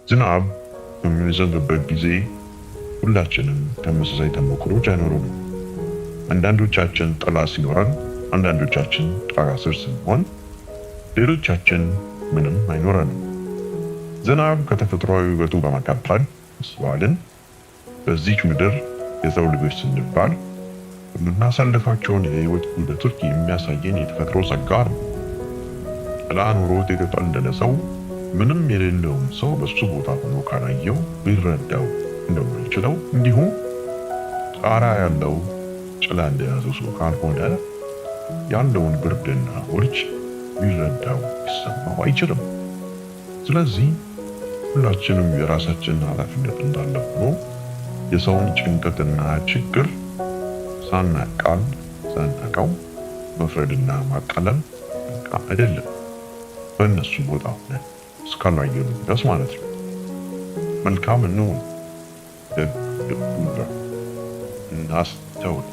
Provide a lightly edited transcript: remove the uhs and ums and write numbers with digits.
ዝናብ በሚዘንብበት ጊዜ ሁላችንም ተመሳሳይ ተሞክሮች አይኖሩንም። አንዳንዶቻችን ጥላ ሲኖረን፣ አንዳንዶቻችን ጣራ ስር ስንሆን፣ ሌሎቻችን ምንም አይኖረንም። ዝናብ ከተፈጥሯዊ ውበቱ በመቀጠል ስዋልን በዚች ምድር የሰው ልጆች ስንባል የምናሳልፋቸውን የህይወት ዑደቶች የሚያሳየን የተፈጥሮ ጸጋ ነው። ጥላ ኖሮት የተጠለለ ሰው ምንም የሌለውን ሰው በሱ ቦታ ሆኖ ካላየው ሊረዳው እንደማይችለው እንዲሁም ጣራ ያለው ጥላ እንደያዘው ሰው ካልሆነ ያለውን ብርድና ውርጭ ሊረዳው ሊሰማው አይችልም። ስለዚህ ሁላችንም የራሳችን ኃላፊነት እንዳለ ሆኖ የሰውን ጭንቀትና ችግር ሳናውቀው መፍረድና ማቃለል አይደለም። በእነሱ ቦታ ሆነን እስካላየኑ ድረስ ማለት ነው። መልካም እንሁን፣ ደግ እናስተውል።